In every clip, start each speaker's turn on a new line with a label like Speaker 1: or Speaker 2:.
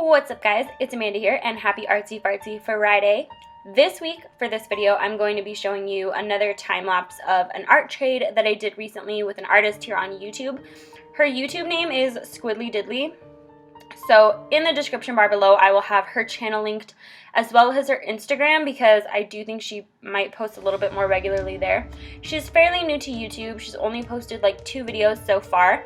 Speaker 1: What's up guys, it's Amanda here and happy artsy fartsy Friday. This week for this video I'm going to be showing you another time lapse of an art trade that I did recently with an artist here on YouTube. Her YouTube name is SquiddlyDiddly. So in the description bar below I will have her channel linked as well as her Instagram because I do think she might post a little bit more regularly there. She's fairly new to YouTube. She's only posted like 2 videos so far.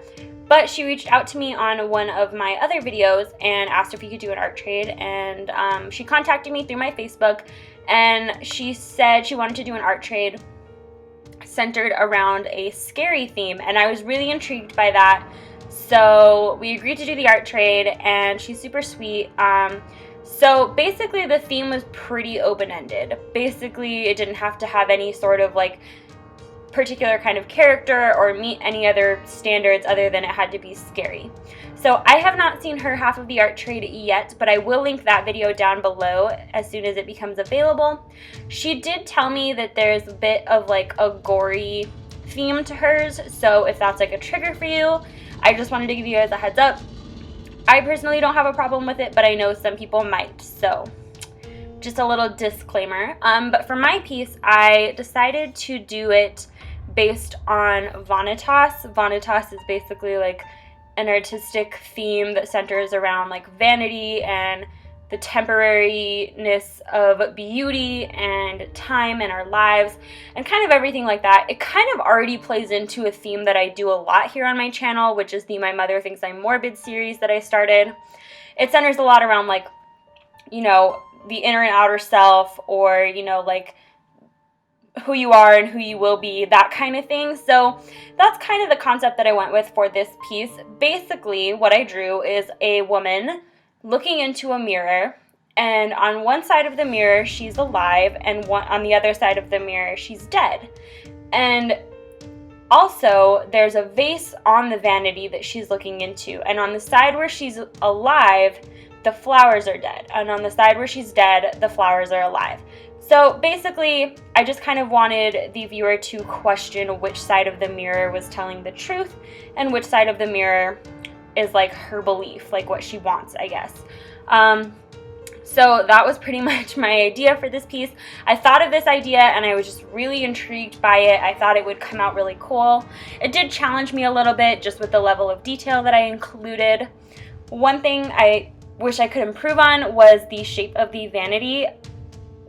Speaker 1: But she reached out to me on one of my other videos and asked if we could do an art trade, and she contacted me through my Facebook and she said she wanted to do an art trade centered around a scary theme, and I was really intrigued by that. So we agreed to do the art trade and she's super sweet. So basically the theme was pretty open-ended. Basically it didn't have to have any sort of like particular kind of character or meet any other standards other than it had to be scary. So I have not seen her half of the art trade yet, but I will link that video down below as soon as it becomes available. She did tell me that there's a bit of like a gory theme to hers, so if that's like a trigger for you, I just wanted to give you guys a heads up. I personally don't have a problem with it, but I know some people might, so just a little disclaimer. But for my piece, I decided to do it based on Vanitas. Vanitas is basically like an artistic theme that centers around like vanity and the temporariness of beauty and time in our lives and kind of everything like that. It kind of already plays into a theme that I do a lot here on my channel, which is the My Mother Thinks I'm Morbid series that I started. It centers a lot around like, you know, the inner and outer self, or, you know, like who you are and who you will be, that kind of thing. So that's kind of the concept that I went with for this piece. Basically what I drew is a woman looking into a mirror, and on one side of the mirror she's alive and on the other side of the mirror she's dead. And also there's a vase on the vanity that she's looking into, and on the side where she's alive the flowers are dead, and on the side where she's dead the flowers are alive. So basically, I just kind of wanted the viewer to question which side of the mirror was telling the truth and which side of the mirror is like her belief, like what she wants, I guess. So that was pretty much my idea for this piece. I thought of this idea and I was just really intrigued by it. I thought it would come out really cool. It did challenge me a little bit just with the level of detail that I included. One thing I wish I could improve on was the shape of the vanity.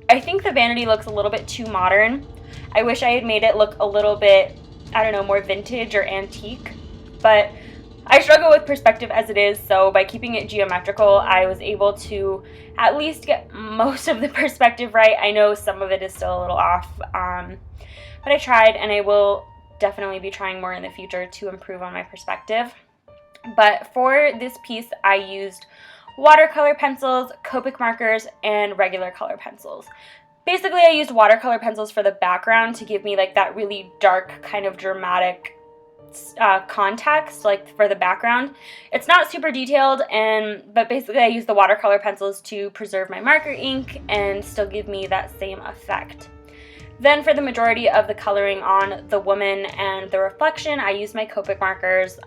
Speaker 1: I think the vanity looks a little bit too modern. I wish I had made it look a little bit, I don't know, more vintage or antique, but I struggle with perspective as it is, so by keeping it geometrical, I was able to at least get most of the perspective right. I know some of it is still a little off, but I tried, and I will definitely be trying more in the future to improve on my perspective. But for this piece, I used watercolor pencils, Copic markers, and regular color pencils. Basically, I used watercolor pencils for the background to give me like that really dark kind of dramatic context, like for the background. It's not super detailed, but basically I used the watercolor pencils to preserve my marker ink and still give me that same effect. Then for the majority of the coloring on the woman and the reflection, I used my Copic markers.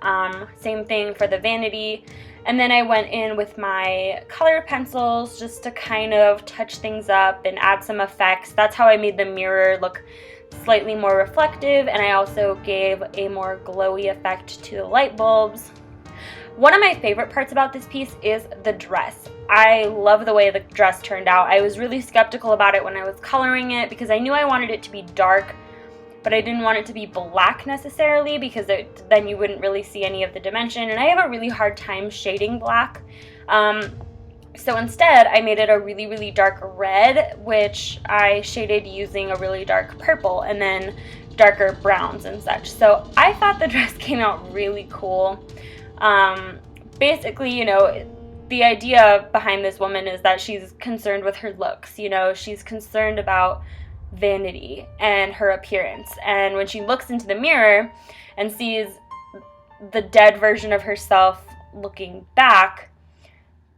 Speaker 1: Same thing for the vanity. And then I went in with my colored pencils just to kind of touch things up and add some effects. That's how I made the mirror look slightly more reflective, and I also gave a more glowy effect to the light bulbs. One of my favorite parts about this piece is the dress. I love the way the dress turned out. I was really skeptical about it when I was coloring it because I knew I wanted it to be dark, but I didn't want it to be black necessarily because then you wouldn't really see any of the dimension, and I have a really hard time shading black. So instead, I made it a really, really dark red, which I shaded using a really dark purple and then darker browns and such. So I thought the dress came out really cool. Basically, you know, the idea behind this woman is that she's concerned with her looks. You know, she's concerned about vanity and her appearance, and when she looks into the mirror and sees the dead version of herself looking back,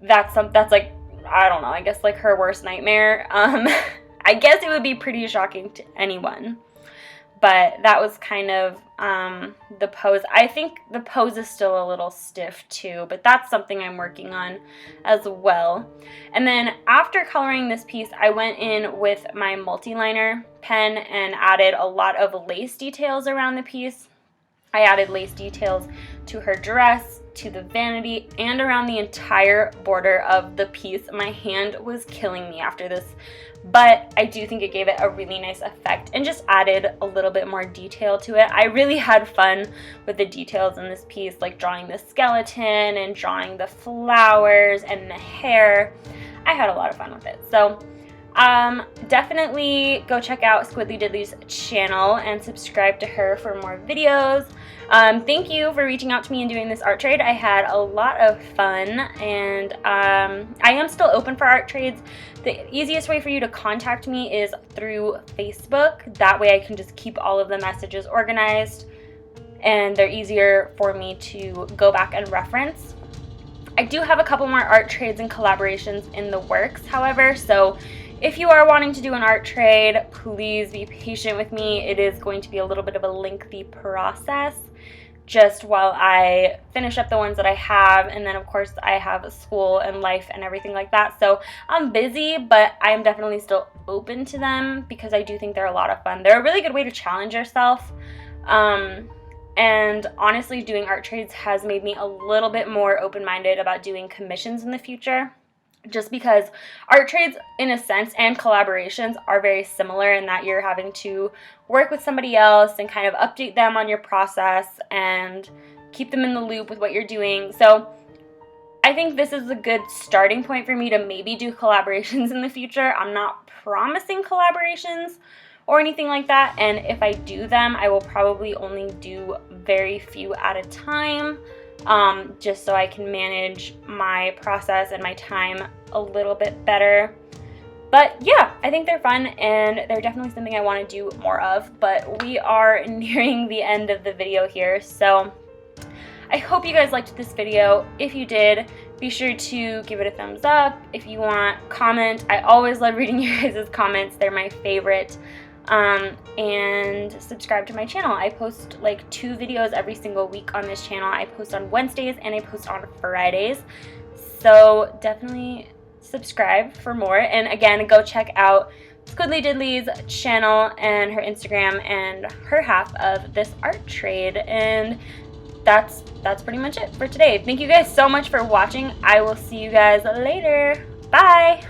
Speaker 1: that's like, I don't know, I guess like her worst nightmare. I guess it would be pretty shocking to anyone. but that was kind of the pose. I think the pose is still a little stiff too, but that's something I'm working on as well. And then after coloring this piece, I went in with my multi-liner pen and added a lot of lace details around the piece. I added lace details to her dress, to the vanity, and around the entire border of the piece. My hand was killing me after this, but I do think it gave it a really nice effect and just added a little bit more detail to it. I really had fun with the details in this piece, like drawing the skeleton and drawing the flowers and the hair. I had a lot of fun with it. So definitely go check out SquiddlyDiddly's channel and subscribe to her for more videos. Thank you for reaching out to me and doing this art trade. I had a lot of fun, and I am still open for art trades. The easiest way for you to contact me is through Facebook. That way I can just keep all of the messages organized, and they're easier for me to go back and reference. I do have a couple more art trades and collaborations in the works, however, so if you are wanting to do an art trade, please be patient with me. It is going to be a little bit of a lengthy process just while I finish up the ones that I have, and then of course I have school and life and everything like that. So I'm busy, but I am definitely still open to them because I do think they're a lot of fun. They're a really good way to challenge yourself. And honestly, doing art trades has made me a little bit more open-minded about doing commissions in the future. Just because art trades, in a sense, and collaborations are very similar in that you're having to work with somebody else and kind of update them on your process and keep them in the loop with what you're doing. So I think this is a good starting point for me to maybe do collaborations in the future. I'm not promising collaborations or anything like that, and if I do them, I will probably only do very few at a time. Just so I can manage my process and my time a little bit better. But yeah, I think they're fun, and they're definitely something I want to do more of, but we are nearing the end of the video here, so I hope you guys liked this video. If you did, be sure to give it a thumbs up. If you want, comment. I always love reading your guys' comments. They're my favorite. And subscribe to my channel. I post like 2 videos every single week on this channel. I post on Wednesdays and I post on Fridays. So definitely subscribe for more. And again, go check out SquiddlyDiddly's channel and her Instagram and her half of this art trade. And that's pretty much it for today. Thank you guys so much for watching. I will see you guys later. Bye!